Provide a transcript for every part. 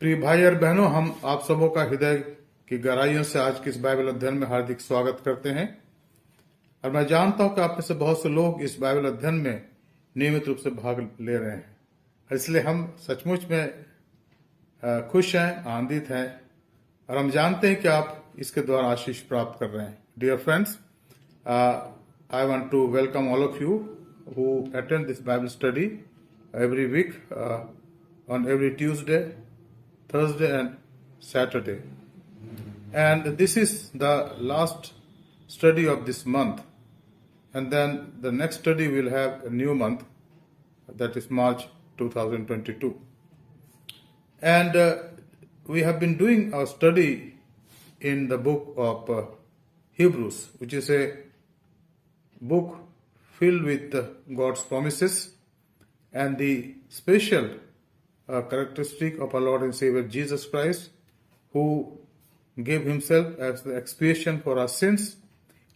प्रिय भाई और बहनों, हम आप सबों का हृदय की गहराइयों से आज के इस बाइबल अध्ययन में हार्दिक स्वागत करते हैं। और मैं जानता हूं कि आप में से बहुत से लोग इस बाइबल अध्ययन में नियमित रूप से भाग ले रहे हैं, इसलिए हम सचमुच में खुश हैं, आनंदित हैं और हम जानते हैं कि आप इसके द्वारा आशीष प्राप्त कर रहे हैं। Dear friends, I want to welcome all of you who attend this Bible study every week on every Tuesday, Thursday and Saturday. And this is the last study of this month. And then the next study will have a new month, that is March 2022. And we have been doing our study in the book of Hebrews, which is a book filled with God's promises and the special characteristic of our Lord and Savior Jesus Christ, who gave himself as the expiation for our sins.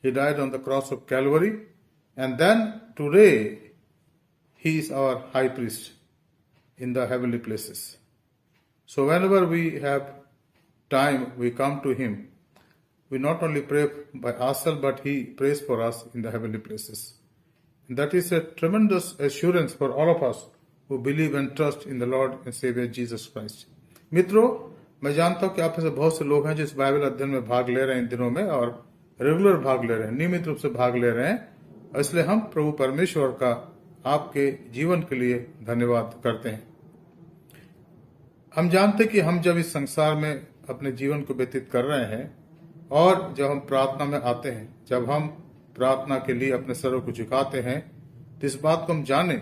He died on the cross of Calvary, and then today he is our high priest in the heavenly places. So whenever we have time, we come to him. We not only pray by ourselves, but he prays for us in the heavenly places. And that is a tremendous assurance for all of us who believe and trust in the Lord and Savior Jesus Christ. मित्रों, मैं जानता हूं कि आप में से बहुत से लोग हैं जो इस बाइबल अध्ययन में भाग ले रहे हैं इन दिनों में, और रेगुलर भाग ले रहे हैं, नियमित रूप से भाग ले रहे हैं। और इसलिए हम प्रभु परमेश्वर का आपके जीवन के लिए धन्यवाद करते हैं। हम जानते कि हम जब इस संसार में अपने जीवन को व्यतीत कर रहे हैं और जब हम प्रार्थना में आते हैं, जब हम प्रार्थना के लिए अपने सरों को झुकाते हैं, तो इस बात को हम जाने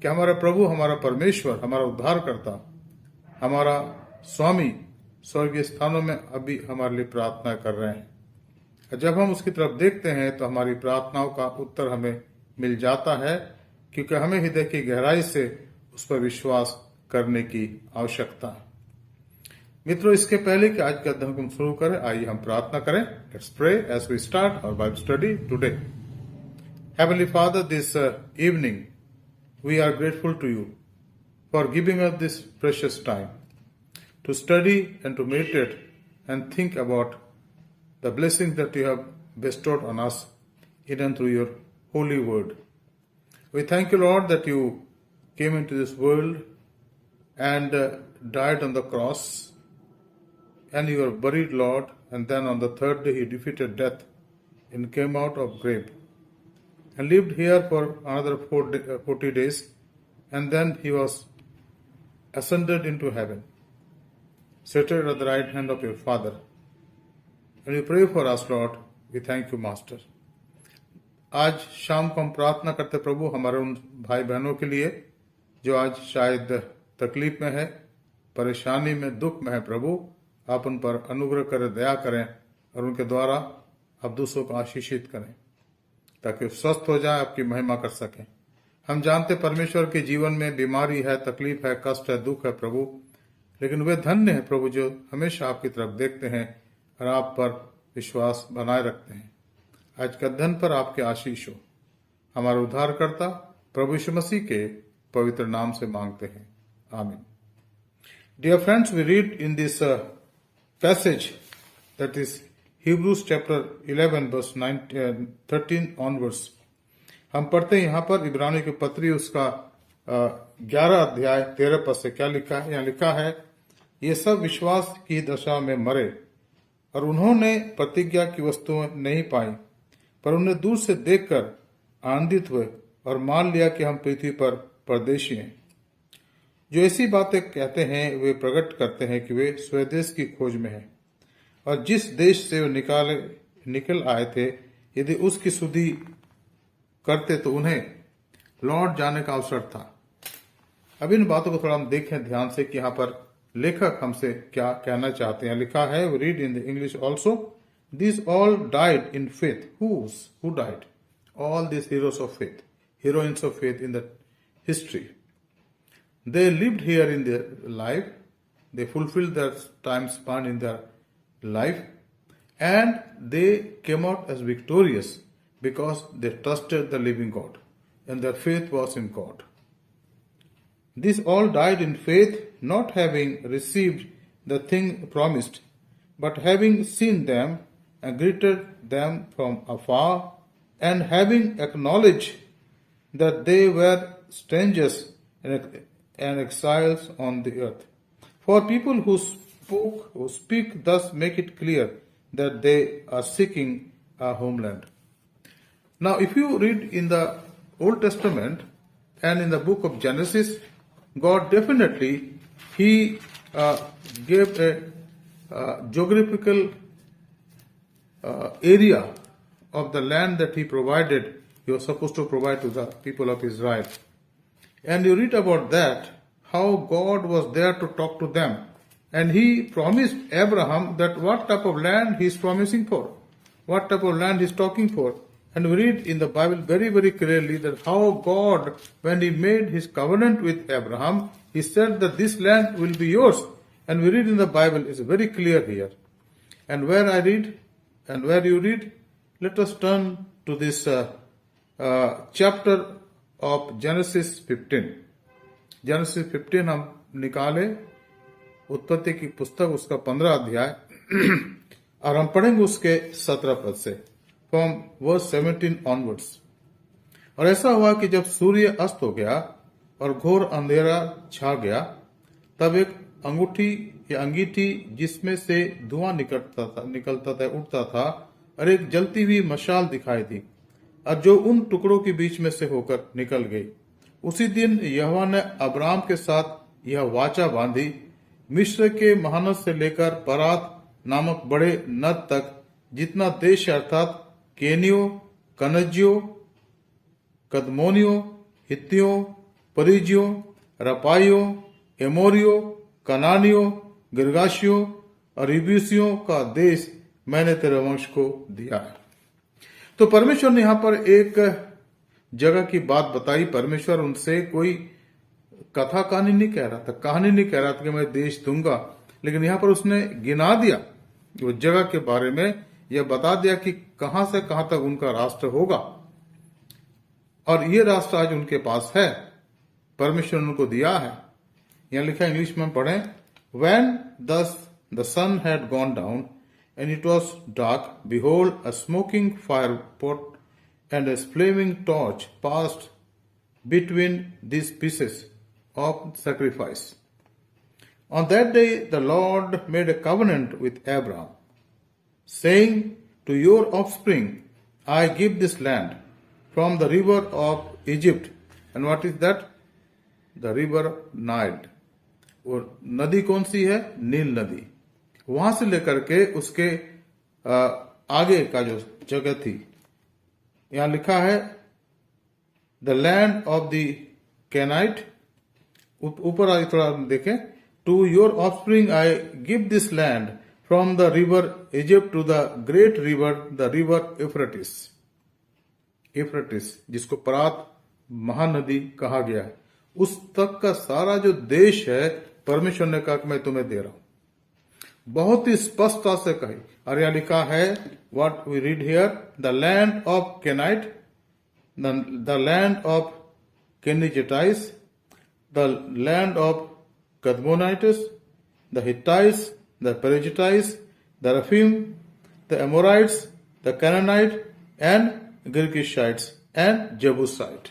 कि हमारा प्रभु, हमारा परमेश्वर, हमारा उद्धारकर्ता, हमारा स्वामी स्वर्गीय स्थानों में अभी हमारे लिए प्रार्थना कर रहे हैं। जब हम उसकी तरफ देखते हैं तो हमारी प्रार्थनाओं का उत्तर हमें मिल जाता है, क्योंकि हमें हृदय की गहराई से उस पर विश्वास करने की आवश्यकता है। मित्रों, इसके पहले कि आज का अध्ययन हम शुरू करें, आइए हम प्रार्थना करें। Let's pray as we start our Bible study today. Heavenly father, this evening we are grateful to you for giving us this precious time to study and to meditate and think about the blessings that you have bestowed on us in and through your holy word. We thank you, Lord, that you came into this world and died on the cross, and you were buried, Lord, and then on the third day you defeated death and came out of grave and lived here for another 40 days, and then he was ascended into heaven, seated at the right hand of your Father. And we pray for us, Lord. We thank you, Master. आज शाम को हम प्रार्थना करते प्रभु हमारे उन भाई बहनों के लिए जो आज शायद तकलीफ में है, परेशानी में, दुख में है। प्रभु, आप उन पर अनुग्रह करें, दया करें और उनके द्वारा आप दूसरों को आशीषित करें ताकि स्वस्थ हो जाए, आपकी महिमा कर सकें। हम जानते परमेश्वर के जीवन में बीमारी है, तकलीफ है, कष्ट है, दुख है प्रभु, लेकिन वे धन्य है प्रभु जो हमेशा आपकी तरफ देखते हैं और आप पर विश्वास बनाए रखते हैं। आज के अध्ययन पर आपके आशीष हो। हमारे उद्धारकर्ता प्रभु यीशु मसीह के पवित्र नाम से मांगते हैं, आमीन। Dear friends, we read in this passage, that is Hebrews chapter 11 verse 13 onwards. हम पढ़ते हैं यहाँ पर इब्रानी की पत्री उसका 11 अध्याय 13 पद से क्या लिखा है। यहाँ लिखा है, ये सब विश्वास की दशा में मरे और उन्होंने प्रतिज्ञा की वस्तुएं नहीं पाई, पर उन्हें दूर से देखकर आनंदित हुए और मान लिया कि हम पृथ्वी पर परदेशी हैं। जो ऐसी बातें कहते हैं वे प्रकट करते हैं कि वे स्वदेश की खोज में हैं, और जिस देश से वे निकल आए थे, यदि उसकी सुधि करते तो उन्हें लौट जाने का अवसर था। अब इन बातों को थोड़ा हम देखें ध्यान से कि यहाँ पर लेखक हमसे क्या कहना चाहते हैं। लिखा है, we read in the English also, this all died in faith. Who died? All this heroes of faith, heroines of faith in the history. They lived here in their life, they fulfilled their time span in their life, and they came out as victorious because they trusted the living God and their faith was in God. These all died in faith, not having received the thing promised, but having seen them and greeted them from afar, and having acknowledged that they were strangers and exiles on the earth. For people who speak thus make it clear that they are seeking a homeland. Now, if you read in the Old Testament and in the book of Genesis, God definitely gave a geographical area of the land that He provided. He was supposed to provide to the people of Israel. And you read about that, how God was there to talk to them. And He promised Abraham that what type of land He is promising for, what type of land He is talking for. And we read in the Bible very, very clearly that how God, when He made His covenant with Abraham, He said that this land will be yours. And we read in the Bible, it's very clear here. And where I read and where you read, let us turn to this chapter of Genesis 15. Genesis 15 हम निकाले, उत्पत्ति की पुस्तक उसका 15 अध्याय, और हम पढ़ेंगे उसके 17 पद से, फ्रॉम वर्स 17 ऑनवर्ड्स. और ऐसा हुआ कि जब सूर्य अस्त हो गया और घोर अंधेरा छा गया, तब एक अंगूठी या अंगीठी जिसमें से धुआं निकलता था उठता था, और एक जलती हुई मशाल दिखाई दी, और जो उन टुकड़ों के बीच में से होकर निकल गई. उसी दिन यहोवा ने अब्राम के साथ यह वाचा बांधी, मिस्र के महानद से लेकर परात नामक बड़े नद तक जितना देश अर्थात केनियों, कनजियों, कदमोनियों, हित्तियों, परिजियों, रपाइयों, एमोरियों, कनानियों, गिरगाशियों और इब्यूसियों का देश मैंने तेरे वंश को दिया है. तो परमेश्वर ने यहां पर एक जगह की बात बताई. परमेश्वर उनसे कोई कथा कहानी नहीं कह रहा था, कहानी नहीं कह रहा था कि मैं देश दूंगा, लेकिन यहां पर उसने गिना दिया वो जगह के बारे में, यह बता दिया कि कहां से कहां तक उनका राष्ट्र होगा, और ये राष्ट्र आज उनके पास है, परमेश्वर ने उनको दिया है. यहां लिखा इंग्लिश में पढ़ें, When thus the sun had gone down and it was dark, behold, a smoking fire pot and a flaming torch passed between these pieces of sacrifice. On that day the Lord made a covenant with Abraham, saying, to your offspring I give this land from the river of Egypt. And what is that? The river Nile. और नदी कौन सी है? नील नदी. वहां से लेकर के उसके आगे का जो जगह थी, यहां लिखा है the land of the Canaanite. ऊपर आगे थोड़ा देखें, to your offspring I give this land from the river Egypt to the great river, the river Euphrates. Euphrates जिसको परात महानदी कहा गया है, उस तक का सारा जो देश है, परमेश्वर ने कहा कि मैं तुम्हें दे रहा हूं. बहुत ही स्पष्टता से कही. और यहां लिखा है, what we read here, the land of Kenite, the land of Kenizzites, the land of Kadmonites, the Hittites, the Perizzites, the Rephaim, the Amorites, the Canaanite and Girgashites and Jebusite.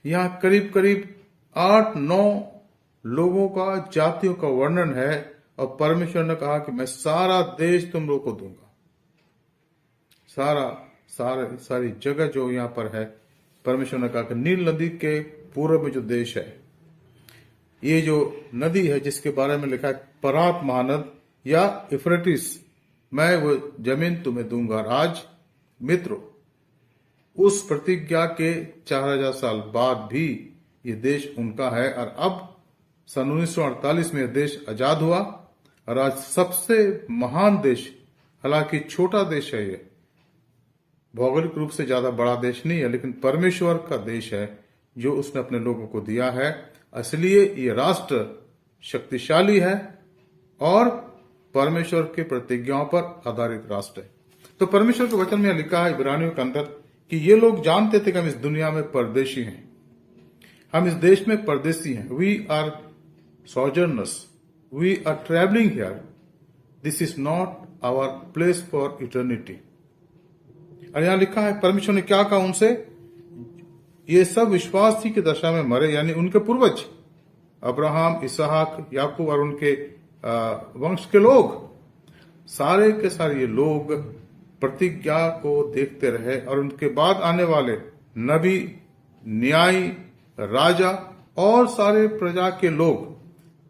यहां करीब करीब 8-9 लोगों का, जातियों का वर्णन है, और परमेश्वर ने कहा कि मैं सारा देश तुम लोगों को दूंगा. सारी जगह जो यहां पर है, परमेश्वर ने कहा कि नील नदी के पूर्व में जो देश है, ये जो नदी है जिसके बारे में लिखा है परात महानद या यूफ्रेटिस, मैं वो जमीन तुम्हें दूंगा. राज मित्रों, उस प्रतिज्ञा के 4000 साल बाद भी ये देश उनका है. और अब सन 1948 में देश आजाद हुआ, और आज सबसे महान देश, हालांकि छोटा देश है, ये भौगोलिक रूप से ज्यादा बड़ा देश नहीं है, लेकिन परमेश्वर का देश है जो उसने अपने लोगों को दिया है. इसलिए ये राष्ट्र शक्तिशाली है और परमेश्वर के प्रतिज्ञाओं पर आधारित राष्ट्र है. तो परमेश्वर के वचन में लिखा है इब्रानियों के अंदर कि ये लोग जानते थे कि हम इस दुनिया में परदेशी हैं, हम इस देश में परदेशी हैं. We are sojourners, we are traveling here. This is not our place for eternity. और यहां लिखा है परमेश्वर ने क्या कहा उनसे, ये सब विश्वासी की दशा में मरे, यानी उनके पूर्वज अब्राहम, इसहाक, याकूब और उनके वंश के लोग, सारे के सारे ये लोग प्रतिज्ञा को देखते रहे और उनके बाद आने वाले नबी, न्यायी, राजा और सारे प्रजा के लोग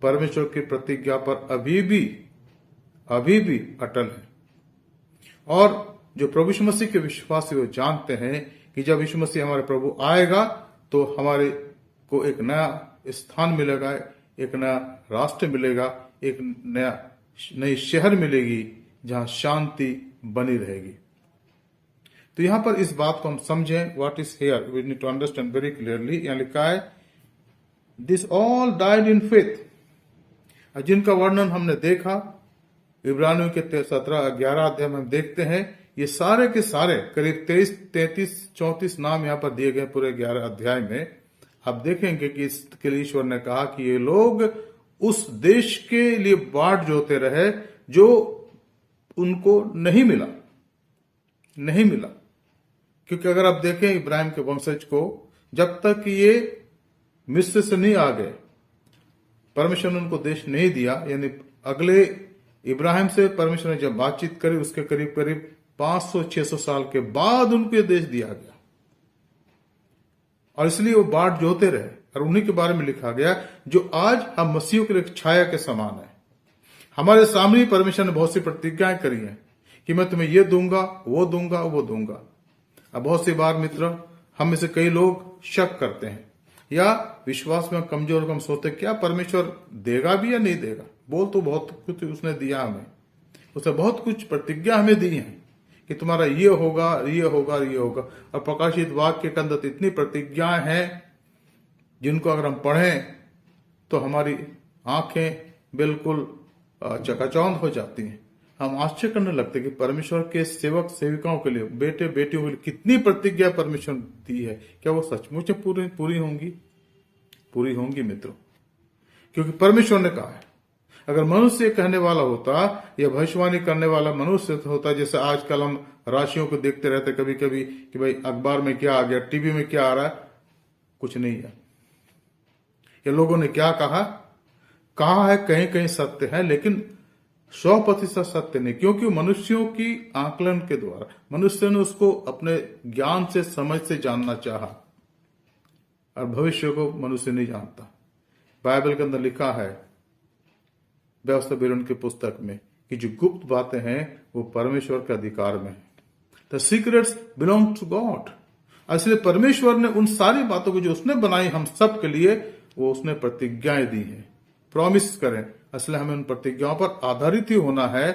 परमेश्वर की प्रतिज्ञा पर अभी भी अटल हैं। और जो प्रभु यीशु मसीह के विश्वासी वो जानते हैं कि जब यीशु मसीह हमारे प्रभु आएगा तो हमारे को एक नया स्थान मिलेगा, एक नया राष्ट्र मिलेगा, एक नई शहर मिलेगी जहां शांति बनी रहेगी। तो यहां पर इस बात को हम समझें, what is here we need to understand very clearly. यहां लिखा है this all died in faith, जिनका वर्णन हमने देखा इब्रानियों के 17-11 अध्याय में हम देखते हैं। ये सारे के सारे करीब 23, 33, 34 नाम यहां पर दिए गए पूरे 11 अध्याय में। आप देखेंगे कि इसके लिए ईश्वर ने कहा कि ये लोग उस देश के लिए बाट जोते रहे जो उनको नहीं मिला। क्योंकि अगर आप देखें इब्राहिम के वंशज को, जब तक ये मिस्र से नहीं आ गए, परमेश्वर ने उनको देश नहीं दिया। यानी अगले इब्राहिम से परमेश्वर ने जब बातचीत करी उसके करीब करीब 500-600 साल के बाद उनको ये देश दिया गया, और इसलिए वो बाट जोते रहे। और उन्हीं के बारे में लिखा गया जो आज हम मसीह के लिए छाया के समान है। हमारे सामने परमेश्वर ने बहुत सी प्रतिज्ञाएं करी हैं कि मैं तुम्हें ये दूंगा, वो दूंगा। अब बहुत सी बार मित्र, हम में से कई लोग शक करते हैं या विश्वास में कमजोर, हम सोचते क्या परमेश्वर देगा भी या नहीं देगा। बोल तो बहुत कुछ उसने दिया हमें, उसने बहुत कुछ प्रतिज्ञा हमें दी है कि तुम्हारा ये होगा। और प्रकाशित वाक्य के अंदर इतनी प्रतिज्ञाएं हैं जिनको अगर हम पढ़ें तो हमारी आंखें बिल्कुल चकाचौंध हो जाती हैं। हम आश्चर्य करने लगते कि परमेश्वर के सेवक सेविकाओं के लिए, बेटे बेटियों के लिए कितनी प्रतिज्ञा परमेश्वर दी है। क्या वो सचमुच पूरी होंगी मित्रों? क्योंकि परमेश्वर ने कहा है। अगर मनुष्य कहने वाला होता या भविष्यवाणी करने वाला मनुष्य होता, जैसे आजकल हम राशियों को देखते रहते कभी कभी कि भाई अखबार में क्या आ गया, टीवी में क्या आ रहा है, कुछ नहीं है। ये लोगों ने क्या कहा है, कहीं कहीं सत्य है, लेकिन 100% सत्य नहीं। क्योंकि मनुष्यों की आकलन के द्वारा मनुष्य ने उसको अपने ज्ञान से, समझ से जानना चाहा, और भविष्य को मनुष्य नहीं जानता। बाइबल के अंदर लिखा है व्यवस्था विवरण की पुस्तक में कि जो गुप्त बातें हैं वो परमेश्वर के अधिकार में है। The secrets belong to God. इसलिए परमेश्वर ने उन सारी बातों को जो उसने बनाई हम सब के लिए, वो उसने प्रतिज्ञाएं दी हैं, प्रॉमिस करें। इसलिए हमें उन प्रतिज्ञाओं पर आधारित ही होना है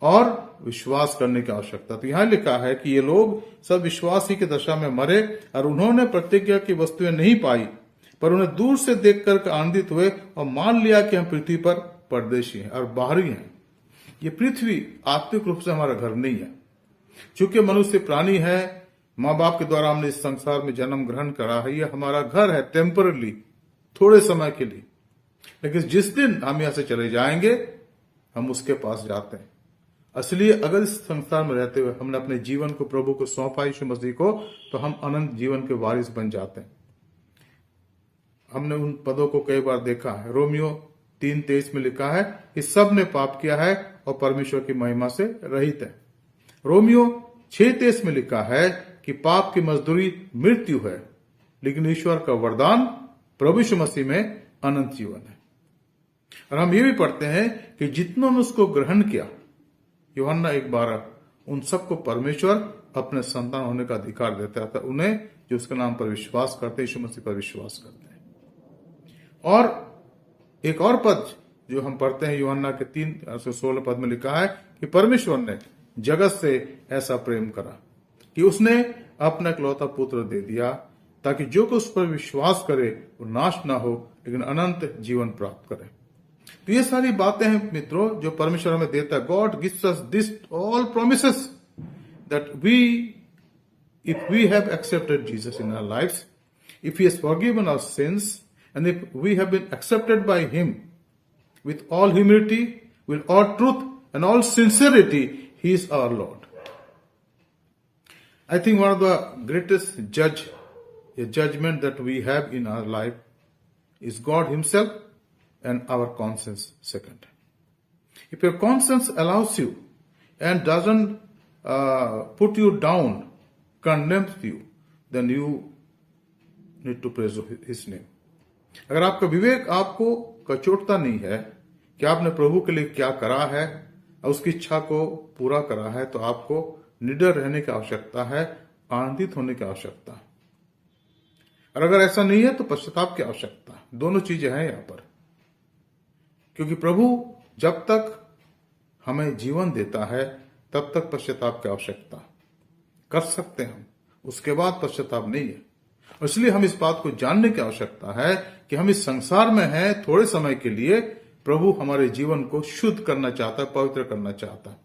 और विश्वास करने की आवश्यकता। तो यहां लिखा है कि ये लोग सब विश्वास ही की दशा में मरे और उन्होंने प्रतिज्ञा की वस्तुएं नहीं पाई, पर उन्हें दूर से देखकर आनंदित हुए और मान लिया कि हम पृथ्वी पर परदेशी हैं और बाहरी हैं। ये पृथ्वी आत्मिक रूप से हमारा घर नहीं है। चूंकि मनुष्य प्राणी है, माँ बाप के द्वारा हमने इस संसार में जन्म ग्रहण करा है, ये हमारा घर है टेम्पररी, थोड़े समय के लिए। लेकिन जिस दिन हम यहां से चले जाएंगे हम उसके पास जाते हैं। इसलिए अगर इस संसार में रहते हुए हमने अपने जीवन को प्रभु को सौंपा यीशु मसीह को, तो हम अनंत जीवन के वारिस बन जाते हैं। हमने उन पदों को कई बार देखा है। रोमियो 3:23 में लिखा है कि सब ने पाप किया है और परमेश्वर की महिमा से रहित है। रोमियो 6:23 में लिखा है कि पाप की मजदूरी मृत्यु है, लेकिन ईश्वर का वरदान प्रभु यीशु मसीह में अनंत जीवन है। और हम ये भी पढ़ते हैं कि जितनों ने उसको ग्रहण किया, यूहन्ना 1:12, उन सबको परमेश्वर अपने संतान होने का अधिकार देता था, उन्हें जो उसके नाम पर विश्वास करते, यीशु मसीह पर विश्वास करते हैं। और एक और पद जो हम पढ़ते हैं यूहन्ना के 3:16 पद में लिखा है कि परमेश्वर ने जगत से ऐसा प्रेम करा कि उसने अपना इकलौता पुत्र दे दिया, ताकि जो कोई उस पर विश्वास करे वो नाश ना हो, लेकिन अनंत जीवन प्राप्त करे। तो ये सारी बातें हैं मित्रों जो परमेश्वर हमें देता है। God gives us this all promises that if we have accepted Jesus in our lives, if he has forgiven our sins, and if we have been accepted by him, with all humility, with all truth and all sincerity, He is our Lord. I think one of the greatest judgment that we have in our life is God Himself and our conscience second. If your conscience allows you and doesn't put you down, condemns you, then you need to praise His name. अगर आपका विवेक आपको कचोटता नहीं है कि आपने प्रभु के लिए क्या करा है और उसकी इच्छा को पूरा करा है, तो आपको निडर रहने की आवश्यकता है, आनंदित होने की आवश्यकता है। और अगर ऐसा नहीं है तो पश्चाताप की आवश्यकता है। दोनों चीजें हैं यहां पर, क्योंकि प्रभु जब तक हमें जीवन देता है तब तक पश्चाताप की आवश्यकता कर सकते हैं हम, उसके बाद पश्चाताप नहीं है। इसलिए हम इस बात को जानने की आवश्यकता है कि हम इस संसार में हैं थोड़े समय के लिए। प्रभु हमारे जीवन को शुद्ध करना चाहता है, पवित्र करना चाहता है,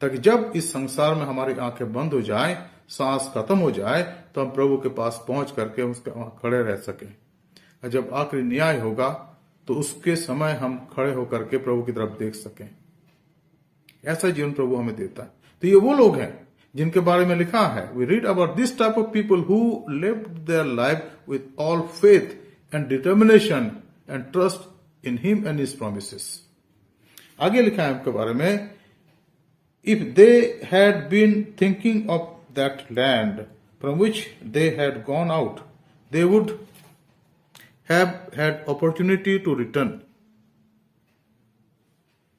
ताकि जब इस संसार में हमारी आंखें बंद हो जाएं, सांस खत्म हो जाए, तो हम प्रभु के पास पहुंच करके उसके वहां खड़े रह सकें। और जब आखिरी न्याय होगा तो उसके समय हम खड़े होकर के प्रभु की तरफ देख सकें। ऐसा जीवन प्रभु हमें देता है। तो ये वो लोग हैं जिनके बारे में लिखा है, we read about this type of people who lived their life with all faith and determination and trust in him and his promises. आगे लिखा है उनके बारे में, if they had been thinking of that land from which they had gone out, they would have had opportunity to return.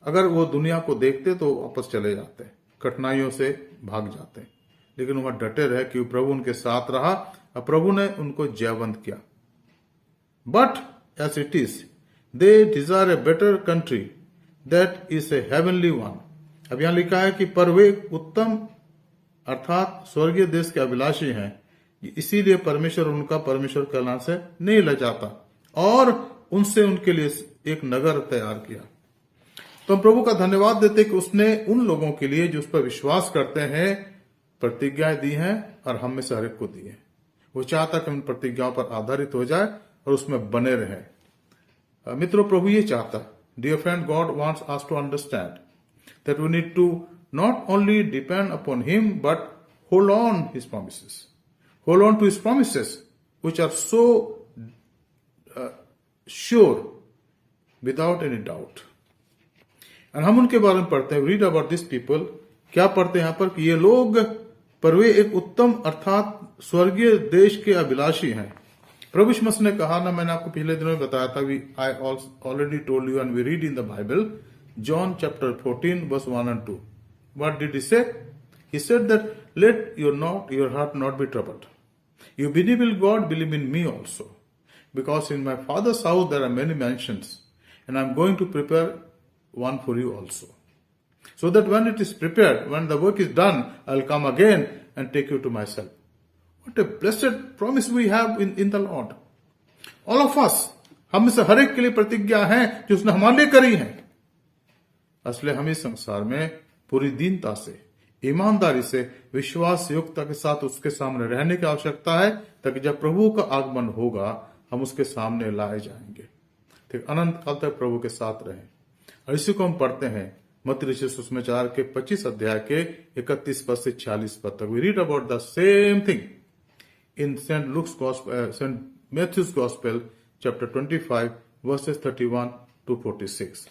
अगर वो दुनिया को देखते तो वापस चले जाते, कठिनाइयों से भाग जाते, लेकिन वहां डटे रहे कि प्रभु उनके साथ रहा और प्रभु ने उनको जयवंत किया। But as it is they desire a better country that is a heavenly one. अब यहां लिखा है कि पर वे उत्तम अर्थात स्वर्गीय देश के अभिलाषी हैं, इसीलिए परमेश्वर उनका परमेश्वर कहलाने से नहीं लजाता और उनसे उनके लिए एक नगर तैयार किया। तो हम प्रभु का धन्यवाद देते कि उसने उन लोगों के लिए जो उस पर विश्वास करते हैं प्रतिज्ञाएं दी हैं और हम में से हर एक को दी है। वो चाहता कि उन प्रतिज्ञाओं पर आधारित हो जाए और उसमें बने रहे। मित्रों, प्रभु ये चाहता, dear friend, God wants us to understand that we need to not only depend upon him but hold on his promises, hold on to his promises which are so sure without any doubt. और हम उनके बारे में पढ़ते हैं, read about this people. क्या पढ़ते हैं यहां पर कि ये लोग पर वे एक उत्तम अर्थात स्वर्गीय देश के अभिलाषी हैं। प्रभु यीशु मसीह ने कहा ना, मैंने आपको पिछले दिनों में बताया था, I already told you and we read in the Bible, John chapter 14 verse 1 and 2. What did he say? He said that let your heart not be troubled. You believe in God, believe in me also. Because in my Father's house there are many mansions, and I am going to prepare one for you also. So that when it is prepared, when the work is done, I will come again and take you to myself. What a blessed promise we have in the Lord. All of us, हम में से हर एक के लिए प्रतिज्ञा है जो उसने हमारे लिए करी है। इसलिए हम इस संसार में पूरी दीनता से, ईमानदारी से, विश्वास योग्यता के साथ उसके सामने रहने की आवश्यकता है, ताकि जब प्रभु का आगमन होगा हम उसके सामने लाए जाएंगे, ठीक अनंत काल तक प्रभु के साथ रहें। और इसी को हम पढ़ते हैं मत्ती सुसमाचार के 25 अध्याय के 31 पद से 46 पद तक। We read about the same thing in Saint Matthew's gospel chapter 25 verses 31 to 46।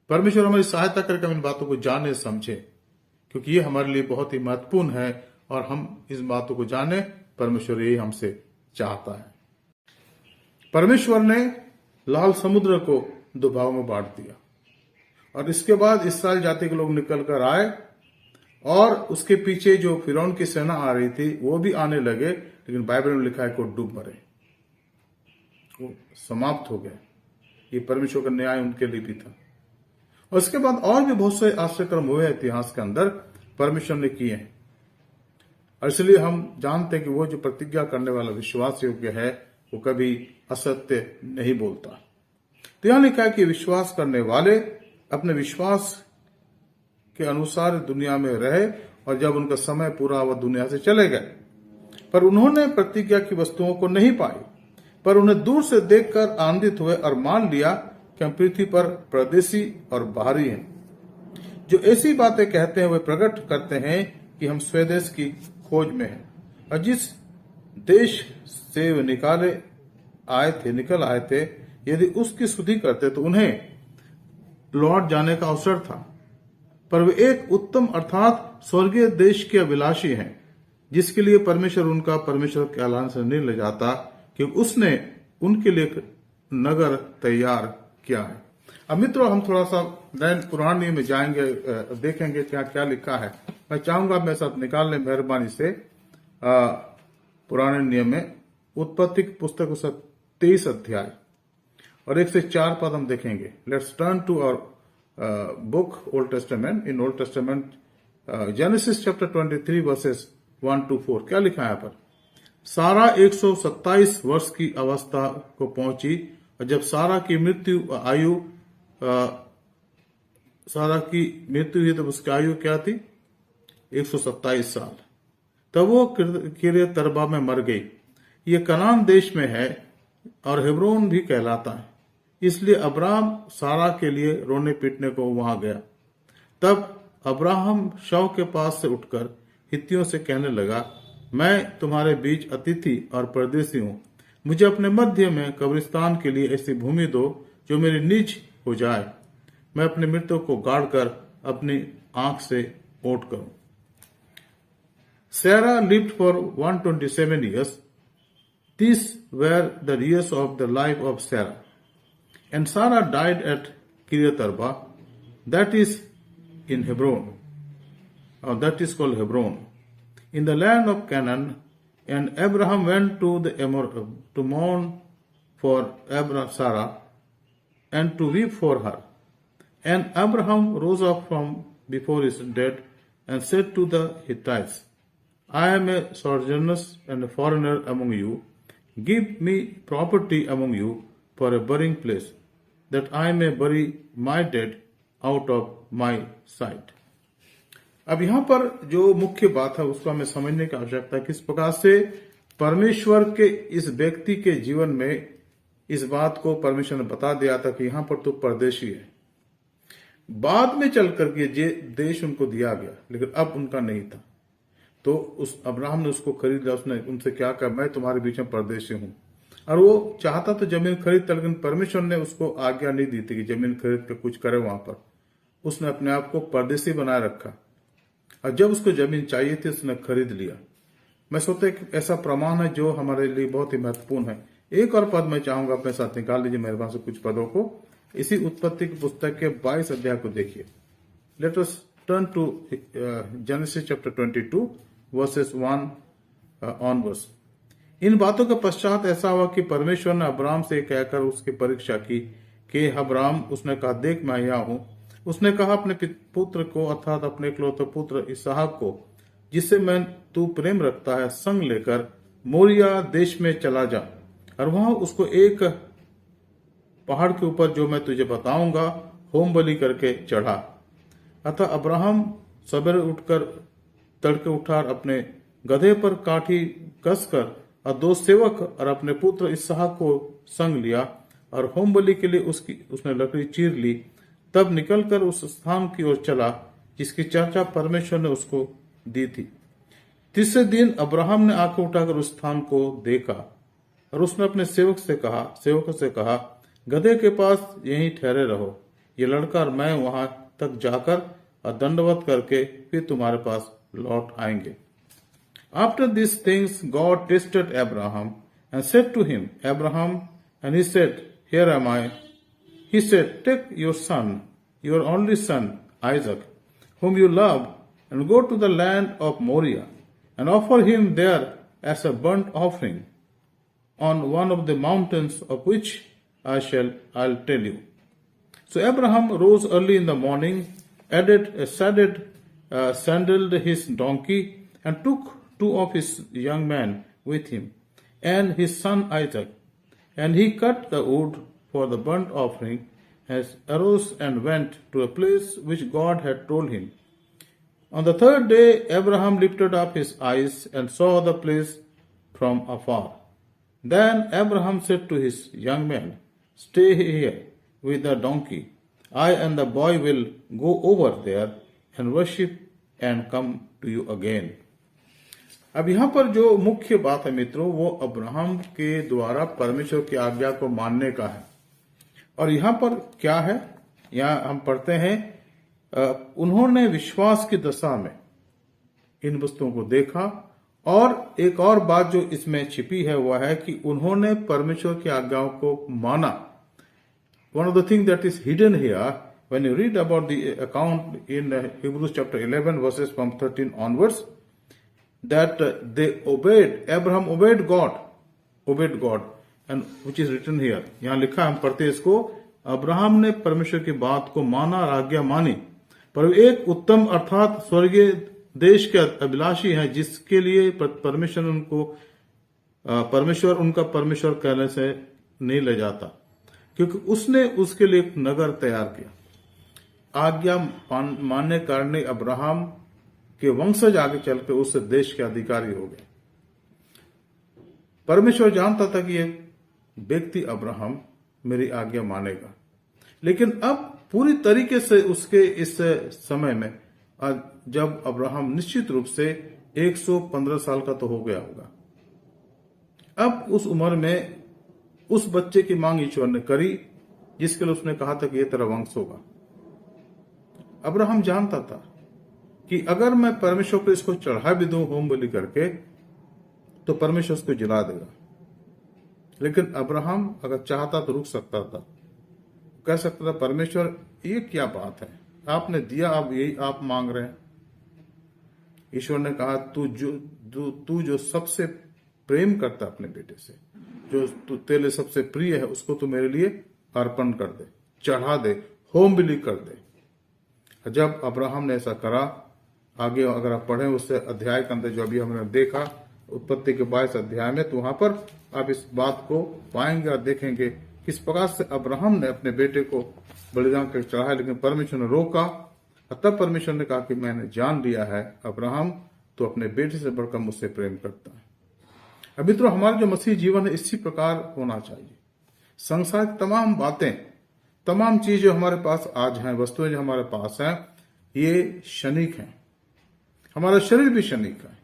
परमेश्वर हमारी सहायता करके हम इन बातों को जाने समझे, क्योंकि ये हमारे लिए बहुत ही महत्वपूर्ण है और हम इस बातों को जाने, परमेश्वर यही हमसे चाहता है। परमेश्वर ने लाल समुद्र को दो भागों में बांट दिया और इसके बाद इस्राएल जाति के लोग निकल कर आए और उसके पीछे जो फिरौन की सेना आ रही थी वो भी आने लगे, लेकिन बाइबल में लिखा है कि वो डूब मरे, वो समाप्त हो गए। ये परमेश्वर का न्याय उनके लिए भी था। और उसके बाद और भी बहुत से आश्चर्यक्रम हुए इतिहास के अंदर, परमेश्वर ने किए हैं। और इसलिए हम जानते हैं कि वो जो प्रतिज्ञा करने वाला विश्वास योग्य है वो कभी असत्य नहीं बोलता। तो यहां लिखा है कि विश्वास करने वाले अपने विश्वास के अनुसार दुनिया में रहे और जब उनका समय पूरा हुआ दुनिया से चले गए। पर उन्होंने प्रतिज्ञा की वस्तुओं को नहीं पाई, पर उन्हें दूर से देखकर आनंदित हुए और मान लिया कि हम पृथ्वी पर परदेशी और बाहरी हैं। जो ऐसी बातें कहते हैं वे प्रकट करते हैं कि हम स्वदेश की खोज में हैं, और जिस देश से वे निकल आए थे, यदि उसकी स्तुति करते तो उन्हें लौट जाने का अवसर था। पर वे एक उत्तम अर्थात स्वर्गीय देश के अभिलाषी हैं, जिसके लिए परमेश्वर उनका परमेश्वर के ऐलान से नहीं ले जाता, क्योंकि उसने उनके लिए एक नगर तैयार किया है। अब मित्रों, हम थोड़ा सा नए पुराने नियम में जाएंगे, देखेंगे क्या क्या लिखा है। मैं चाहूंगा मेरे साथ निकाल लें मेहरबानी से पुराने नियम में उत्पत्ति की पुस्तक उसका 23 अध्याय और 1 से 4 पद हम देखेंगे। Let's turn to our book Old Testament. In Old Testament Genesis chapter 23 verses 1 to 4 क्या लिखा है यहाँ पर। सारा 127 वर्ष की अवस्था को पहुंची, और जब सारा की मृत्यु हुई तब उसकी आयु क्या थी? 127 साल। तब वो किर्यत तरबा में मर गई। ये कनान देश में है और हेब्रोन भी कहलाता है। इसलिए अब्राहम सारा के लिए रोने पीटने को वहां गया। तब अब्राहम शव के पास से उठकर हित्तियों से कहने लगा, मैं तुम्हारे बीच अतिथि और परदेसी हूं। मुझे अपने मध्य में कब्रिस्तान के लिए ऐसी भूमि दो जो मेरी निज हो जाए, मैं अपने मृतकों को गाड़कर अपनी आंख से ओट करूं। Sarah lived for 127 years. These were the years of the life of Sarah. And Sarah died at Kiryat Arba, that is in Hebron, or that is called Hebron, in the land of Canaan. And Abraham went to mourn for Sarah and to weep for her. And Abraham rose up from before his dead and said to the Hittites, I am a sojourner and a foreigner among you. Give me property among you for a burying place, that I may bury my dead out of my sight. अब यहाँ पर जो मुख्य बात है उसको हमें समझने की आवश्यकता है, किस प्रकार से परमेश्वर के इस व्यक्ति के जीवन में इस बात को परमेश्वर ने बता दिया था कि यहाँ पर तो परदेशी है। बाद में चल करके ये देश उनको दिया गया, लेकिन अब उनका नहीं था। तो उस अब्राहम ने उसको खरीद लिया। उसने उनसे क्या कहा, मैं तुम्हारे बीच में परदेशी हूं। और वो चाहता तो जमीन खरीदता, लेकिन परमेश्वर ने उसको आज्ञा नहीं दी थी कि जमीन खरीद कर कुछ करे वहां पर। उसने अपने आप को परदेशी बनाए रखा, और जब उसको जमीन चाहिए थी उसने खरीद लिया। मैं सोचता एक ऐसा प्रमाण है जो हमारे लिए बहुत ही महत्वपूर्ण है। एक और पद मैं चाहूंगा अपने साथ निकाल लीजिए मेहरबानी से कुछ पदों को। इसी उत्पत्ति की पुस्तक के 22 अध्याय को देखिए। Let us turn to Genesis chapter 22 verses 1 onwards. इन बातों के पश्चात ऐसा हुआ कि परमेश्वर ने अब्राम से कहकर उसकी परीक्षा की कि अब्राम, उसने कहा, देख मैं यहाँ हूं। उसने कहा, अपने पुत्र को अर्थात अपने इकलौते पुत्र इसहाक को, जिससे मैं तू प्रेम रखता है, संग लेकर मोरिया देश में चला जा, और वहां उसको एक पहाड़ के ऊपर जो मैं तुझे बताऊंगा होम बलि करके चढ़ा। अतः अब्राहम सवेरे उठकर तड़के उठा और अपने गधे पर काठी कसकर और 2 सेवक और अपने पुत्र इसहाक को संग लिया, और होम बलि के लिए उसने लकड़ी चीर ली। तब निकलकर उस स्थान की ओर चला जिसकी चर्चा परमेश्वर ने उसको दी थी। तीसरे दिन अब्राहम ने आंखें उठाकर उस स्थान को देखा, और उसने अपने सेवकों से कहा, गधे के पास यहीं ठहरे रहो, ये लड़का और मैं वहां तक जाकर और दंडवत करके फिर तुम्हारे पास लौट आएंगे। After these things God tested Abraham and said to him, Abraham, and he said, Here am I. He said, Take your son, your only son, Isaac, whom you love, and go to the land of Moriah, and offer him there as a burnt offering on one of the mountains of which I'll tell you. So Abraham rose early in the morning, sandaled his donkey, and took 2 of his young men with him, and his son Isaac. And he cut the wood for the burnt offering, and arose and went to a place which God had told him. On the 3rd day, Abraham lifted up his eyes and saw the place from afar. Then Abraham said to his young men, Stay here, with the donkey. I and the boy will go over there and worship and come to you again. अब यहां पर जो मुख्य बात है मित्रों, वो Abraham के द्वारा परमेश्वर की आज्ञा को मानने का है। और यहां पर क्या है, यहां हम पढ़ते हैं उन्होंने विश्वास की दशा में इन वस्तुओं को देखा। और एक और बात जो इसमें छिपी है वह है कि उन्होंने परमेश्वर की आज्ञाओं को माना। One of the things that is hidden here, when you read about the account in Hebrews chapter 11 verses from 13 onwards, that they obeyed, Abraham obeyed God, and which is written here. यहाँ लिखा, हम पढ़ते हैं इसको, Abraham ने परमेश्वर की बात को माना और आज्ञा मानी, पर एक उत्तम अर्थात स्वर्गीय देश के अभिलाषी हैं, जिसके लिए परमेश्वर उनका परमेश्वर कहने से नहीं ले जाता, क्योंकि उसने उसके लिए एक नगर तैयार किया। आज्ञा मानने कारण अब्राहम के वंशज आगे चलकर उस देश के अधिकारी हो गए। परमेश्वर जानता था कि ये व्यक्ति अब्राहम मेरी आज्ञा मानेगा, लेकिन अब पूरी तरीके से उसके इस समय में, जब अब्राहम निश्चित रूप से 115 साल का तो हो गया होगा, अब उस उम्र में उस बच्चे की मांग ईश्वर ने करी, जिसके लिए उसने कहा था कि यह तेरा वंश होगा। अब्राहम जानता था कि अगर मैं परमेश्वर को इसको चढ़ा भी दूं होम बलि करके, तो परमेश्वर उसको जला देगा। लेकिन अब्राहम अगर चाहता तो रुक सकता था, कह सकता था परमेश्वर ये क्या बात है, आपने दिया, अब यही आप मांग रहे हैं। ईश्वर ने कहा तू जो सबसे प्रेम करता अपने बेटे से, जो तू तेरे लिए सबसे प्रिय है, उसको तू मेरे लिए अर्पण कर दे, चढ़ा दे, होम बलि कर दे। जब अब्राहम ने ऐसा करा, आगे अगर आप पढ़ें उससे अध्याय के अंदर जो अभी हमने देखा उत्पत्ति के 22 अध्याय में, तो वहां पर आप इस बात को पाएंगे और देखेंगे किस प्रकार से अब्राहम ने अपने बेटे को बलिदान कर चढ़ाया, लेकिन परमेश्वर ने रोका। तब परमेश्वर ने कहा कि मैंने जान लिया है अब्राहम तो अपने बेटे से बढ़कर मुझसे प्रेम करता है। अब मित्रों, हमारा जो मसीह जीवन है इसी प्रकार होना चाहिए। संसार की तमाम बातें, तमाम चीजें जो हमारे पास आज हैं, वस्तुएं जो हमारे पास हैं, ये क्षणिक हैं। हमारा शरीर भी क्षणिक है।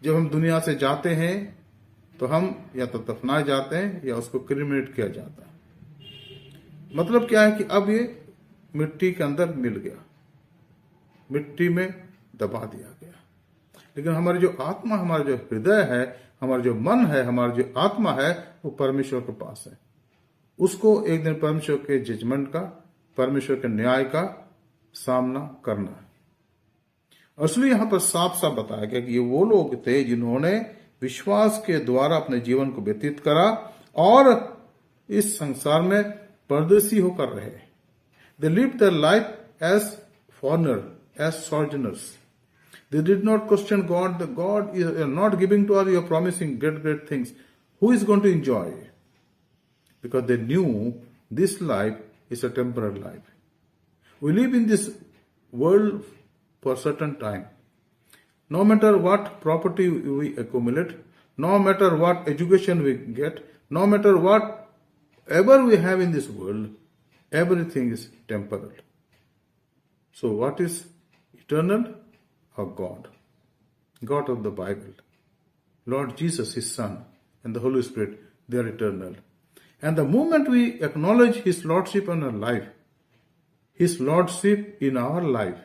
जब हम दुनिया से जाते हैं तो हम या तो दफनाए जाते हैं या उसको क्रिमिनेट किया जाता है। मतलब क्या है कि अब ये मिट्टी के अंदर मिल गया, मिट्टी में दबा दिया गया। लेकिन हमारी जो आत्मा, हमारा जो हृदय है, हमारा जो मन है, हमारा जो आत्मा है, वो परमेश्वर के पास है। उसको एक दिन परमेश्वर के जजमेंट का, परमेश्वर के न्याय का सामना करना है। और इसलिए यहां पर साफ साफ बताया गया कि ये वो लोग थे जिन्होंने विश्वास के द्वारा अपने जीवन को व्यतीत करा और इस संसार में परदेसी होकर रहे। They lived their life as foreigner, as sojourners. They did not question God. The God is not giving to us, you are promising great things. Who is going to enjoy? Because they knew this life is a temporary life. We live in this world for a certain time. No matter what property we accumulate, no matter what education we get, no matter whatever we have in this world, everything is temporal. So what is eternal? Or God of the Bible, Lord Jesus, His Son, and the Holy Spirit, they are eternal. And the moment we acknowledge His Lordship in our life, His Lordship in our life,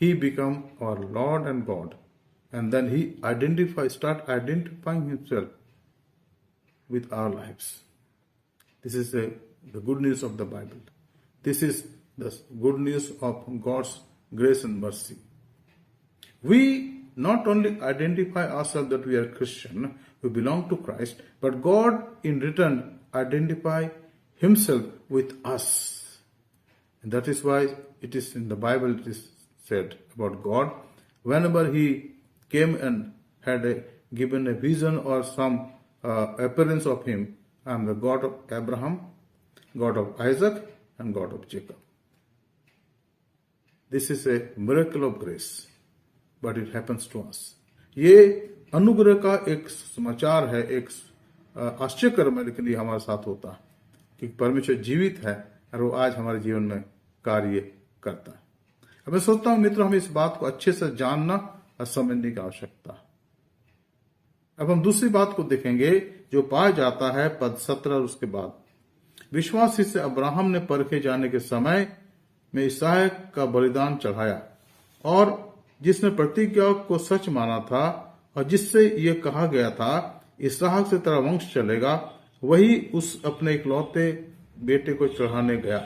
He becomes our Lord and God. And then He start identifying Himself with our lives. This is the good news of the Bible. This is the good news of God's grace and mercy. We not only identify ourselves that we are Christian, we belong to Christ, but God in return identify Himself with us. And that is why it is in the Bible it is said about God, whenever He came and had given a vision or some appearance of Him, I am the God of Abraham, God of Isaac, and God of Jacob. This is a miracle of grace. But it happens to us. ये अनुग्रह का एक समाचार है, एक आश्चर्यकर्म है, लेकिन ये हमारे साथ होता है क्योंकि परमेश्वर जीवित है और वो आज हमारे जीवन में कार्य करता है। अब मैं सोचता हूं मित्रों, हमें इस बात को अच्छे से जानना और समझने की आवश्यकता है। अब हम दूसरी बात को देखेंगे जो पाया जाता है पद 17 और उसके बाद। विश्वासी से अब्राहम ने परखे जाने के समय में इसहाक का बलिदान चढ़ाया, और जिसने प्रतिज्ञा को सच माना था और जिससे ये कहा गया था इसहाक से तेरा वंश चलेगा, वही उस अपने इकलौते बेटे को चढ़ाने गया,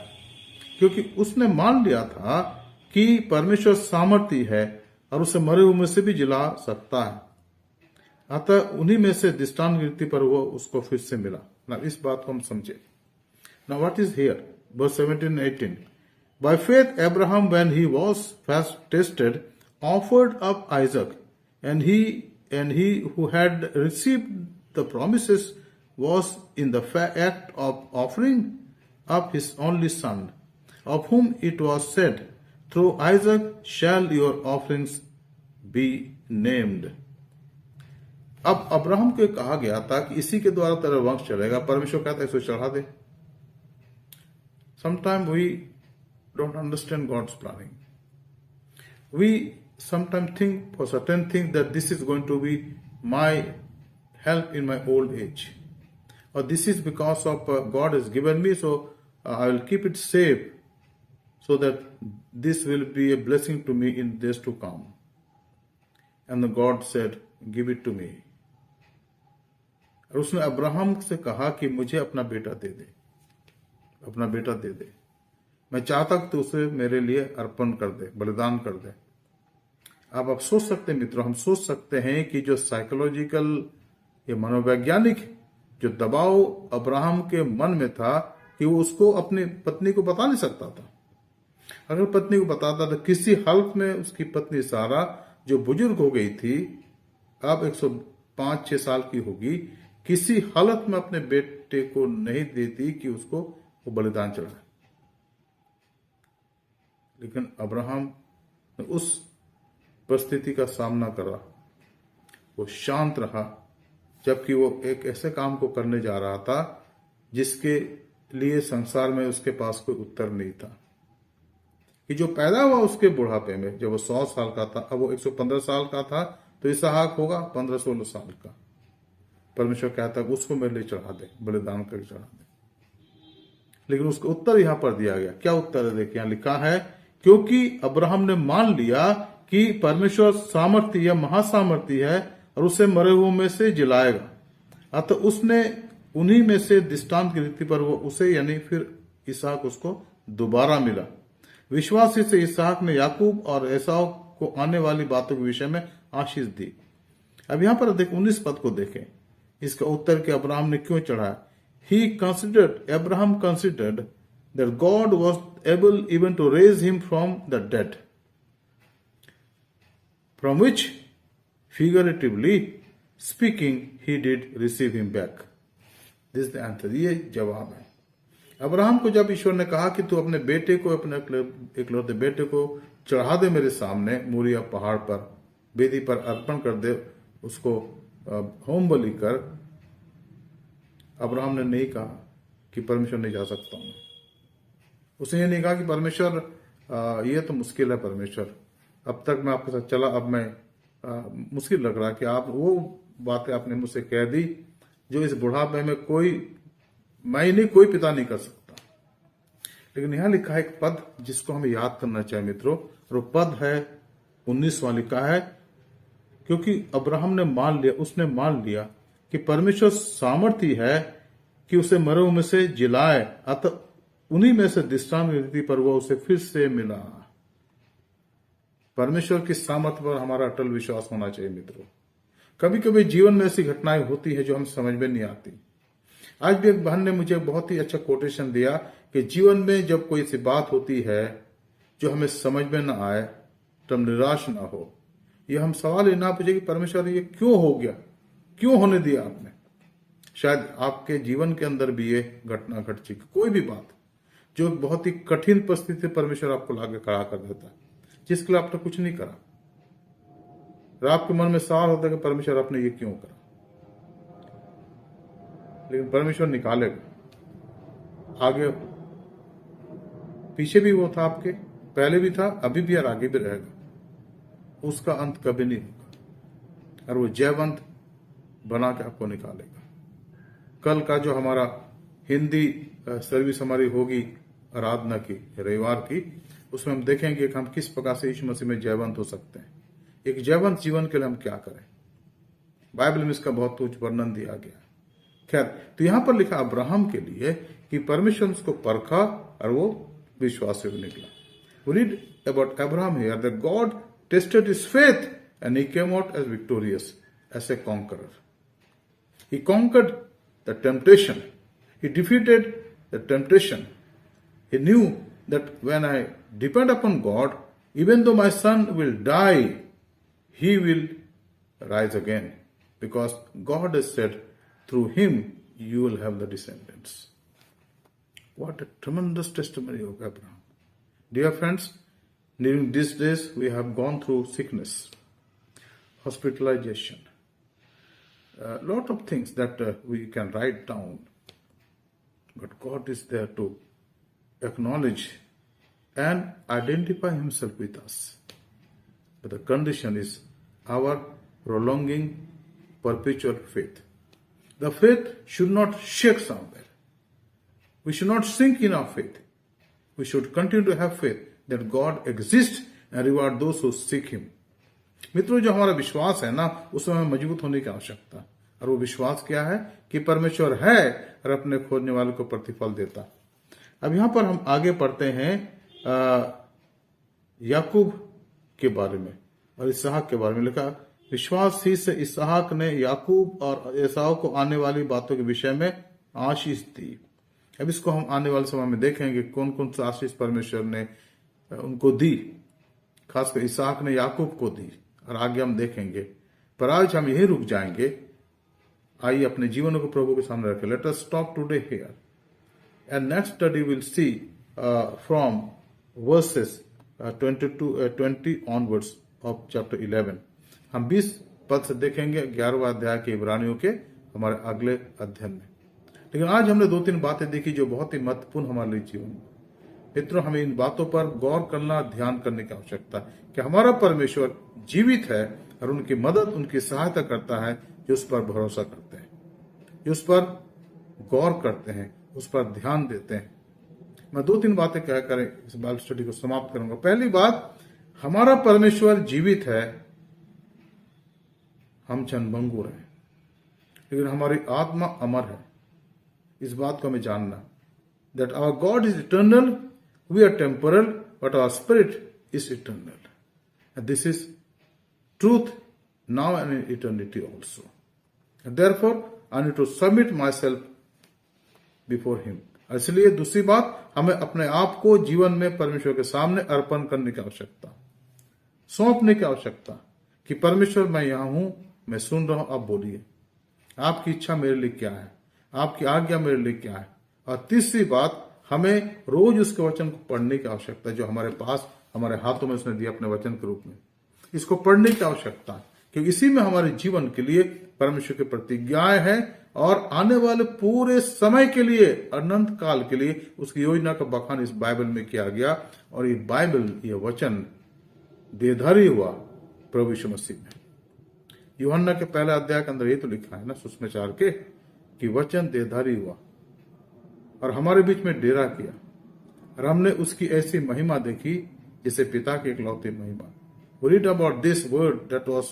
क्योंकि उसने मान लिया था कि परमेश्वर सामर्थी है और उसे मरे हुए में से भी जिला सकता है। अतः उन्हीं में से दृष्टांत रीति पर वो उसको फिर से मिला। ना इस बात को हम समझे। Now what is here? Verse 17 and 18. By faith Abraham, when he was first tested, offered up Isaac, and he who had received the promises was in the act of offering up his only son, of whom it was said, through Isaac shall your offerings be named. अब Abraham को कहा गया था कि इसी के द्वारा तेरा वंश चलेगा। परमेश्वर कहता है इसको चढ़ा दे। Sometimes we don't understand God's planning. We sometimes think for certain things that this is going to be my help in my old age, or this is because of God has given me, so I will keep it safe, so that this will be a blessing to me in days to come. And the God said, give it to me. और उसने Abraham से कहा कि मुझे अपना बेटा दे दे, अपना बेटा दे दे। मैं चाहता कि तू उसे मेरे लिए अर्पण कर दे, बलिदान कर दे। अब आप सोच सकते हैं मित्रों, हम सोच सकते हैं कि जो साइकोलॉजिकल या मनोवैज्ञानिक जो दबाव अब्राहम के मन में था कि वो उसको अपनी पत्नी को बता नहीं सकता था। अगर पत्नी को बताता तो किसी हालत में उसकी पत्नी सारा जो बुजुर्ग हो गई थी, अब 105-6 साल की होगी, किसी हालत में अपने बेटे को नहीं देती कि उसको वो बलिदान चढ़ाए। लेकिन अब्राहम ने उस परिस्थिति का सामना करा, वो शांत रहा, जबकि वो एक ऐसे काम को करने जा रहा था जिसके लिए संसार में उसके पास कोई उत्तर नहीं था। कि जो पैदा हुआ उसके बुढ़ापे में, जब वो 100 साल का था, अब वो 115 साल का था, तो इसहाक होगा 15-16 साल का। परमेश्वर कहता है उसको मेरे लिए चढ़ा दे, बलिदान करके चढ़ा दे। लेकिन उसका उत्तर यहां पर दिया गया। क्या उत्तर है? देखिए यहां लिखा है, क्योंकि अब्राहम ने मान लिया कि परमेश्वर सामर्थी या महासामर्थी है और उसे मरे हुए में से जिलाएगा, अतः उसने उन्हीं में से दृष्टांत की रीति पर वो उसे यानी फिर इसहाक उसको दोबारा मिला। विश्वासी से इसहाक ने याकूब और एसाव को आने वाली बातों के विषय में आशीष दी। अब यहां पर 19 पद को देखें। इसका उत्तर कि अब्राहम ने क्यों चढ़ाया। Abraham considered that God was able even to raise him from the dead, from which, figuratively speaking, he did receive him back. This is the answer. ये जवाब है। अब्राहम को जब ईश्वर ने कहा कि तू अपने बेटे को, अपने इकलौते बेटे को चढ़ा दे मेरे सामने मोरिया पहाड़ पर, वेदी पर अर्पण कर दे, उसको होम बलि कर, अब्राहम ने नहीं कहा कि परमेश्वर नहीं जा सकता हूं। उसने ये नहीं कहा कि परमेश्वर ये तो मुश्किल है, परमेश्वर अब तक मैं आपके साथ चला, अब मैं मुश्किल लग रहा है कि आप वो बातें आपने मुझसे कह दी जो इस बुढ़ापे में मैं नहीं, कोई पिता नहीं कर सकता। लेकिन यहां लिखा है एक पद जिसको हमें याद करना चाहिए मित्रों, और वो पद है 19वां। लिखा है, क्योंकि अब्राहम ने मान लिया, उसने मान लिया कि परमेश्वर सामर्थी है कि उसे मरे हुए में से जिलाए, अतः उन्हीं में से दृष्टांत रीति पर वो उसे फिर से मिला। परमेश्वर की सामर्थ्य पर हमारा अटल विश्वास होना चाहिए मित्रों। कभी कभी जीवन में ऐसी घटनाएं होती है जो हम समझ में नहीं आती। आज भी एक बहन ने मुझे बहुत ही अच्छा कोटेशन दिया कि जीवन में जब कोई सी बात होती है जो हमें समझ में ना आए तो हम निराश ना हो। ये हम सवाल ही ना पूछे कि परमेश्वर ये क्यों हो गया, क्यों होने दिया आपने। शायद आपके जीवन के अंदर भी ये घटना घट चुकी, कोई भी बात जो बहुत ही कठिन परिस्थिति परमेश्वर आपको लाके खड़ा कर देता है, जिसके लिए आपने कुछ नहीं करा, और आपके मन में सवाल होता है कि परमेश्वर आपने ये क्यों करा। लेकिन परमेश्वर निकालेगा, आगे पीछे भी वो था, आपके पहले भी था, अभी भी और आगे भी रहेगा। उसका अंत कभी नहीं होगा और वो जयवंत बना के आपको निकालेगा। कल का जो हमारा हिंदी सर्विस हमारी होगी आराधना की, रविवार की, उसमें हम देखेंगे कि हम किस प्रकार से यीशु मसीह में जयवंत हो सकते हैं। एक जयवंत जीवन के लिए हम क्या करें, बाइबल में इसका बहुत कुछ वर्णन दिया गया। खैर, तो यहां पर लिखा अब्राहम के लिए कि परमेश्वर उसको परखा और वो विश्वास से निकला। We read about Abraham here that God tested his faith and he came out as victorious, as a conqueror. He conquered the temptation. He defeated the temptation. He knew that when I depend upon God, even though my son will die, he will rise again. Because God has said, through him you will have the descendants. What a tremendous testimony of Abraham. Dear friends, during these days we have gone through sickness, hospitalization, a lot of things that we can write down. But God is there to acknowledge and identify himself with us. But the condition is our prolonging, perpetual faith. The faith should not shake somewhere. We should not sink in our faith. We should continue to have faith that God exists and reward those who seek him. मित्रों, जो हमारा विश्वास है ना, उसमें हमें मजबूत होने की आवश्यकता है। और वो विश्वास क्या है कि परमेश्वर है और अपने खोजने वालों को प्रतिफल देता। अब यहां पर हम आगे पढ़ते हैं याकूब के बारे में और इसहाक के बारे में। लिखा, विश्वास ही से इसहाक ने याकूब और एसाव को आने वाली बातों के विषय में आशीष दी। अब इसको हम आने वाले समय में देखेंगे कौन कौन सा आशीष परमेश्वर ने उनको दी। खासकर इसहाक ने याकूब को दी और आगे हम देखेंगे, पर आज हम यही रुक जाएंगे। आइए अपने जीवन को प्रभु के सामने रखें। Let us stop today here and next study will see from versus 20 onwards of chapter 11। हम 20 पद से देखेंगे 11वां अध्याय के इब्रानियों के हमारे अगले अध्ययन में। लेकिन आज हमने 2-3 बातें देखी जो बहुत ही महत्वपूर्ण हमारे लिए जीवन में। मित्रों, हमें इन बातों पर गौर करना, ध्यान करने की आवश्यकता है कि हमारा परमेश्वर जीवित है और उनकी मदद, उनकी सहायता करता है जो उस पर भरोसा करते हैं, जो उस पर गौर करते हैं, उस पर ध्यान देते हैं। मैं 2-3 बातें कहकर इस बाइबल स्टडी को समाप्त करूंगा। पहली बात, हमारा परमेश्वर जीवित है, हम क्षणभंगुर हैं, लेकिन हमारी आत्मा अमर है। इस बात को हमें जानना, that our God is eternal, we are temporal, but our spirit is eternal, and this is truth now and in eternity also. Therefore I need to submit myself before him. इसलिए दूसरी बात, हमें अपने आप को जीवन में परमेश्वर के सामने अर्पण करने की आवश्यकता, सौंपने की आवश्यकता कि परमेश्वर मैं यहां हूं, मैं सुन रहा हूं, आप बोलिए, आपकी इच्छा मेरे लिए क्या है, आपकी आज्ञा मेरे लिए क्या है। और तीसरी बात, हमें रोज उसके वचन को पढ़ने की आवश्यकता है जो हमारे पास, हमारे हाथों में उसने दिया अपने वचन के रूप में। इसको पढ़ने की आवश्यकता है क्योंकि इसी में हमारे जीवन के लिए परमेश्वर की प्रतिज्ञाएं हैं और आने वाले पूरे समय के लिए, अनंत काल के लिए उसकी योजना का बखान इस बाइबल में किया गया। और ये बाइबल, ये वचन देहधारी हुआ प्रभु यीशु मसीह में। यूहन्ना के पहले अध्याय के अंदर ये तो लिखा है ना सुसमाचार के कि वचन देहधारी हुआ और हमारे बीच में डेरा किया और हमने उसकी ऐसी महिमा देखी जिसे पिता की इकलौती महिमा। We read about this word that was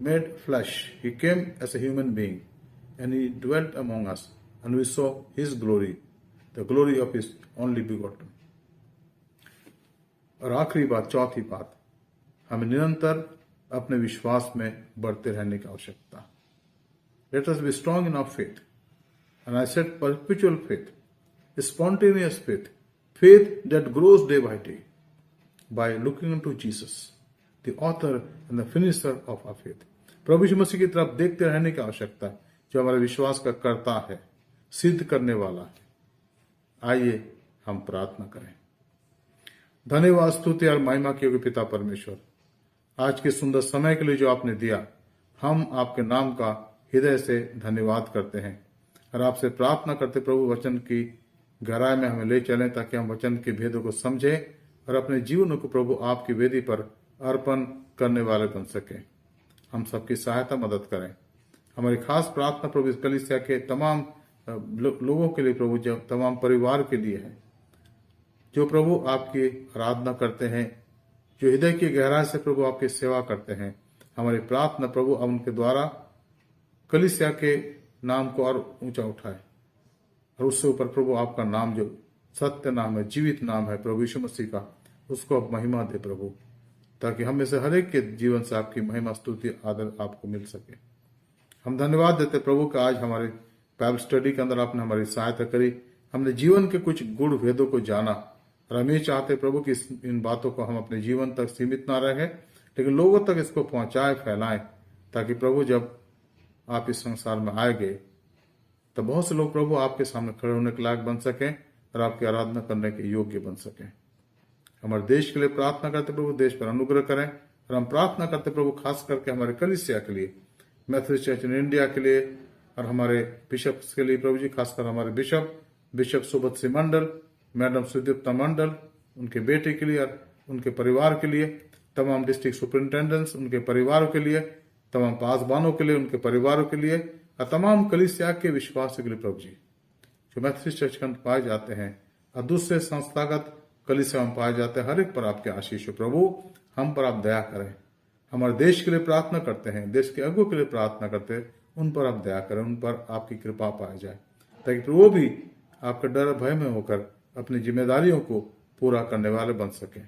made flesh. He came as a human being and he dwelt among us and we saw his glory, the glory of his only begotten. और आखिरी बात, चौथी बात, हमें निरंतर अपने विश्वास में बढ़ते रहने की आवश्यकता। Let us be strong in our faith. And I said perpetual faith, spontaneous faith, faith that grows day by day by looking unto Jesus, the author and the finisher of our faith. प्रभु यीशु मसीह की तरफ देखते रहने की आवश्यकता है जो हमारे विश्वास का कर्ता है, सिद्ध करने वाला है। आइए हम प्रार्थना करें। धन्यवाद, स्तुति और महिमा के योग्य पिता परमेश्वर, आज के सुंदर समय के लिए जो आपने दिया, हम आपके नाम का हृदय से धन्यवाद करते हैं और आपसे प्रार्थना करते प्रभु वचन की गहराई में हमें ले चलें ताकि हम वचन के भेदों को समझें और अपने जीवनों को प्रभु आपकी वेदी पर अर्पण करने वाले बन सके। हम सबकी सहायता मदद करें। हमारी खास प्रार्थना प्रभु इस कलीसिया के तमाम लोगों के लिए प्रभु, जो तमाम परिवार के लिए है, जो प्रभु आपकी आराधना करते हैं, जो हृदय की गहराई से प्रभु आपकी सेवा करते हैं। हमारी प्रार्थना प्रभु अब उनके द्वारा कलीसिया के नाम को और ऊंचा उठाए और उससे ऊपर प्रभु आपका नाम, जो सत्य नाम है, जीवित नाम है प्रभु यीशु मसीह का, उसको अब महिमा दे प्रभु, ताकि हम में से हर एक के जीवन से आपकी महिमा, स्तुति, आदर आपको मिल सके। हम धन्यवाद देते प्रभु का आज हमारे बाइबल स्टडी के अंदर आपने हमारी सहायता करी। हमने जीवन के कुछ गुण भेदों को जाना और हम ये चाहते प्रभु कि इन बातों को हम अपने जीवन तक सीमित ना रहे, लेकिन लोगों तक इसको पहुंचाए, फैलाएं, ताकि प्रभु जब आप इस संसार में आएंगे तो बहुत से लोग प्रभु आपके सामने खड़े होने के लायक बन सकें और आपकी आराधना करने के योग्य बन सकें। हमारे देश के लिए प्रार्थना करते प्रभु, देश पर अनुग्रह करें। और हम प्रार्थना करते प्रभु खास करके हमारे कलीसिया के लिए, मैथोडिस्ट चर्च इन इंडिया के लिए और हमारे बिशप्स के लिए प्रभु जी, खासकर हमारे बिशप सुबोध सिंह मंडल, मैडम सुदीप्ता मंडल, उनके बेटे के लिए और उनके परिवार के लिए, तमाम डिस्ट्रिक्ट सुपरिंटेंडेंट्स उनके परिवारों के लिए, तमाम पासबानों के लिए, उनके परिवारों के लिए और तमाम कलीसिया के विश्वासियों के लिए प्रभु जी, जो मैथोडिस्ट चर्च के अंदर पाए जाते हैं और दूसरे संस्थागत कलीसिया में पाए जाते हैं, हर एक पर आपके आशीष हो प्रभु। हम पर आप दया करें। हमारे देश के लिए प्रार्थना करते हैं, देश के अगुओं के लिए प्रार्थना करते हैं, उन पर आप दया करें, उन पर आपकी कृपा पाई जाए, ताकि वो भी आपके डर भय में होकर अपनी जिम्मेदारियों को पूरा करने वाले बन सके।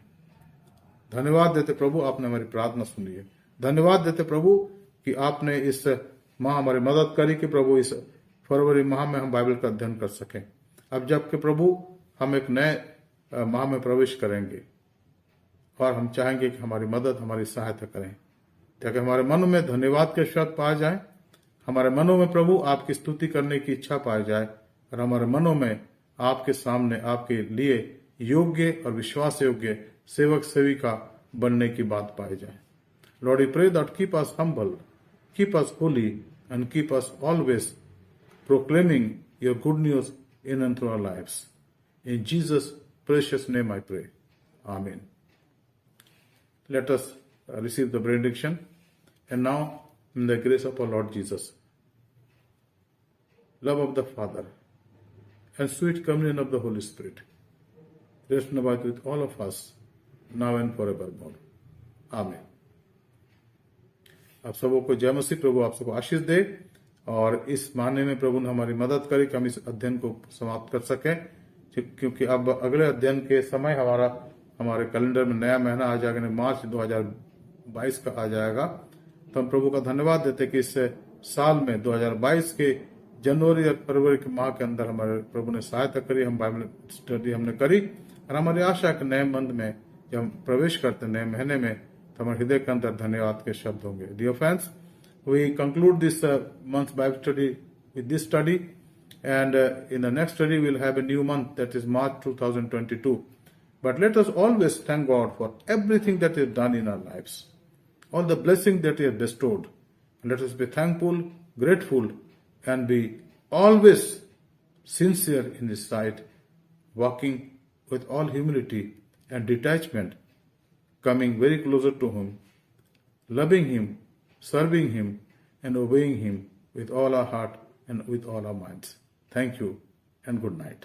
धन्यवाद देते प्रभु, आपने हमारी प्रार्थना सुनी है। धन्यवाद देते प्रभु कि आपने इस माह हमारी मदद करी कि प्रभु इस फरवरी माह में हम बाइबल का अध्ययन कर सकें। अब जबकि प्रभु हम एक नए माह में प्रवेश करेंगे और हम चाहेंगे कि हमारी मदद, हमारी सहायता करें, ताकि हमारे मनों में धन्यवाद के शब्द पाए जाए, हमारे मनों में प्रभु आपकी स्तुति करने की इच्छा पाई जाए और हमारे मनों में आपके सामने आपके लिए योग्य और विश्वास योग्य सेवक सेविका बनने की बात पाई जाए। Lord, we pray that keep us humble, keep us holy, and keep us always proclaiming your good news in and through our lives. In Jesus' precious name I pray. Amen. Let us receive the benediction. And now, in the grace of our Lord Jesus, love of the Father, and sweet communion of the Holy Spirit, rest and abide with all of us, now and forevermore. Amen. आप सबों को जय मसीह। प्रभु आप सबको आशीष दे और इस महीने में प्रभु ने हमारी मदद करी कि हम इस अध्ययन को समाप्त कर सकें, क्योंकि अब अगले अध्ययन के समय हमारे कैलेंडर में नया महीना आ जाएगा, मार्च 2022 का आ जाएगा। तो हम प्रभु का धन्यवाद देते कि इस साल में 2022 के जनवरी और फरवरी के माह के अंदर हमारे प्रभु ने सहायता करी, हम बाइबल स्टडी हमने करी और हमारी आशा के नए मंथ में जब हम प्रवेश करते नए महीने में तो हमारे हृदय के अंदर धन्यवाद के शब्द होंगे। Dear friends, we conclude this month Bible study with this study and in the next study we'll have a new month, that is March 2022. But let us always thank God for everything that He has done in our lives, all the blessings that He has bestowed. And let us be thankful, grateful, and be always sincere in His sight, walking with all humility and detachment, coming very closer to Him, loving Him, serving Him, and obeying Him with all our heart and with all our minds. Thank you and good night.